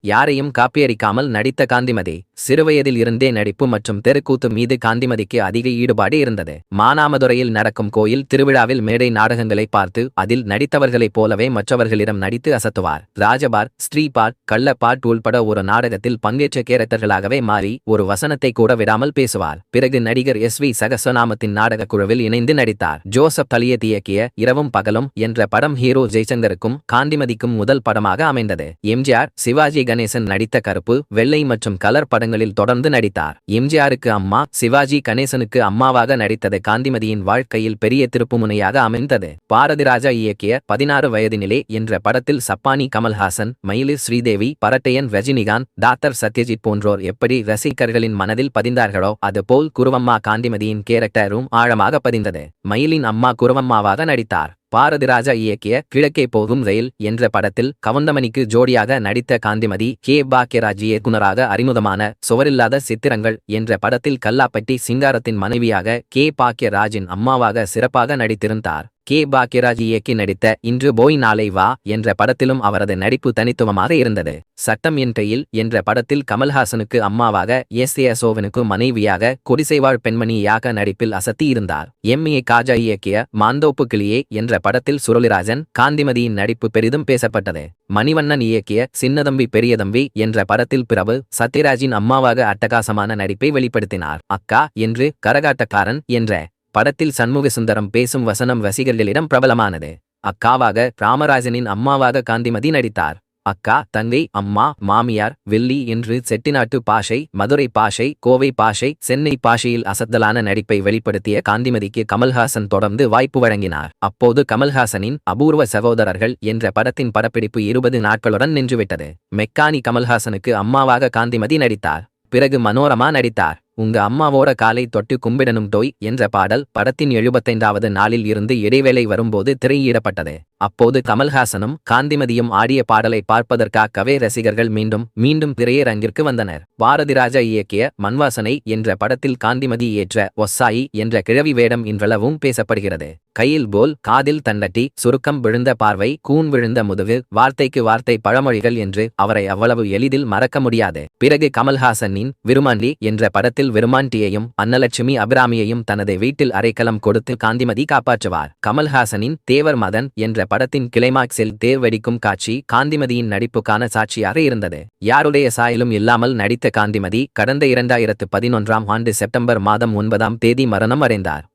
யாரையும் காப்பியடிக்காமல் நடித்த காந்திமதி. சிறுவயதில் இருந்தே நடிப்பு மற்றும் தெருக்கூத்து மீது காந்திமதிக்கு அதிக ஈடுபாடு இருந்தது. மானாமதுரையில் நடக்கும் கோயில் திருவிழாவில் மேடை நாடகங்களை பார்த்து அதில் நடித்தவர்களைப் போலவே மற்றவர்களிடம் நடித்து அசத்துவார். ராஜபார், ஸ்ரீபாட், கள்ளப்பாட் உள்பட ஒரு நாடகத்தில் பங்கேற்ற கேரக்டர்களாகவே மாறி ஒரு வசனத்தை கூட விடாமல் பேசுவார். பிறகு நடிகர் SV சகஸ்வநாமத்தின் நாடக குழுவில் இணைந்து நடித்தார். ஜோசப் தலியத் இயக்கிய இரவும் பகலும் என்ற படம் ஹீரோ ஜெய்சங்கருக்கும் காந்திமதிக்கும் முதல் படமாக அமைந்தது. எம்ஜிஆர், சிவாஜி கணேசன் நடித்த கருப்பு, வெள்ளை மற்றும் கலர் படங்களில் தொடர்ந்து நடித்தார். எம்ஜிஆருக்கு அம்மா, சிவாஜி கணேசனுக்கு அம்மாவாக நடித்தது காந்திமதியின் வாழ்க்கையில் பெரிய திருப்புமுனையாக அமைந்தது. பாரதிராஜா இயக்கிய 16 வயதினிலே என்ற படத்தில் சப்பானி கமல்ஹாசன், மயிலு ஸ்ரீதேவி, பரட்டையன் ரஜினிகாந்த், டாக்டர் சத்யஜித் போன்றோர் எப்படி ரசிகர்களின் மனதில் பதிந்தார்களோ அதுபோல் குருவம்மா காந்திமதியின் கேரக்டரும் ஆழமாக பதிந்தது. மயிலின் அம்மா குருவம்மாவாக நடித்தார். பாரதிராஜா இயக்கிய கிழக்கே போகும் ரயில் என்ற படத்தில் கவுண்டமணிக்கு ஜோடியாக நடித்த காந்திமதி கே. பாக்யராஜ் இயக்குனராக அறிமுகமான சுவரில்லாத சித்திரங்கள் என்ற படத்தில் கல்லாப்பட்டி சிங்காரத்தின் மனைவியாக கே. பாக்யராஜின் அம்மாவாக சிறப்பாக நடித்திருந்தார். கே. பாக்யராஜ் இயக்கி நடித்த இன்று போய் நாளை வா என்ற படத்திலும் அவரது நடிப்பு தனித்துவமாக இருந்தது. சட்டம் என் கையில் என்ற படத்தில் கமல்ஹாசனுக்கு அம்மாவாக, SASOவனுக்கு மனைவியாக, கொடிசைவாழ் பெண்மணியாக நடிப்பில் அசத்தி இருந்தார். MA காஜா இயக்கிய மாந்தோப்பு கிளியே என்ற படத்தில் சுருளிராஜன், காந்திமதியின் நடிப்பு பெரிதும் பேசப்பட்டது. மணிவண்ணன் இயக்கிய சின்னதம்பி பெரியதம்பி என்ற படத்தில் பிரபு சத்யராஜின் அம்மாவாக அட்டகாசமான நடிப்பை வெளிப்படுத்தினார். அக்கா என்று கரகாட்டக்காரன் என்ற படத்தில் சண்முகசுந்தரம் பேசும் வசனம் ரசிகர்களிடம் பிரபலமானது. அக்காவாக ராமராஜனின் அம்மாவாக காந்திமதி நடித்தார். அக்கா, தங்கை, அம்மா, மாமியார், வெள்ளி என்று செட்டிநாட்டு பாஷை, மதுரை பாஷை, கோவை பாஷை, சென்னை பாஷையில் அசத்தலான நடிப்பை வெளிப்படுத்திய காந்திமதிக்கு கமல்ஹாசன் தொடர்ந்து வாய்ப்பு வழங்கினார். அப்போது கமல்ஹாசனின் அபூர்வ சகோதரர்கள் என்ற படத்தின் படப்பிடிப்பு 20 நாட்களுடன் நின்றுவிட்டது. மெக்கானி கமல்ஹாசனுக்கு அம்மாவாக காந்திமதி நடித்தார். பிறகு மனோரமா நடித்தார். உங்க அம்மாவோட காலை தொட்டு கும்பிடணும் டோய் என்ற பாடல் படத்தின் 75வது நாளில் இருந்து இடைவேளை வரும்போது திரையிடப்பட்டது. அப்போது கமல்ஹாசனும் காந்திமதியும் ஆடிய பாடலை பார்ப்பதற்காகவே ரசிகர்கள் மீண்டும் மீண்டும் திரையரங்கிற்கு வந்தனர். பாரதிராஜா இயக்கிய மண்வாசனை என்ற படத்தில் காந்திமதி ஏற்ற ஒஸ்ஸாயி என்ற கிழவி வேடம் இன்றளவும் பேசப்படுகிறது. கையில் போல், காதில் தண்டட்டி, சுருக்கம் விழுந்த பார்வை, கூன் விழுந்த முதுகு, வார்த்தைக்கு வார்த்தை பழமொழிகள் என்று அவரை அவ்வளவு எளிதில் மறக்க முடியாது. பிறகு கமல்ஹாசனின் விருமாண்டி என்ற படத்தில் விருமாண்டியையும் அன்னலட்சுமி அபிராமியையும் தனது வீட்டில் அரைக்கலம் கொடுத்து காந்திமதி காப்பாற்றுவார். கமல்ஹாசனின் தேவர் மதன் என்ற படத்தின் கிளைமாக்ஸில் தேர் வெடிக்கும் காட்சி காந்திமதியின் நடிப்புக்கான சாட்சியாக இருந்தது. யாருடைய சாயலும் இல்லாமல் நடித்த காந்திமதி கடந்த 2011ஆம் ஆண்டு செப்டம்பர் மாதம் 9ஆம் தேதி மரணம் அடைந்தார்.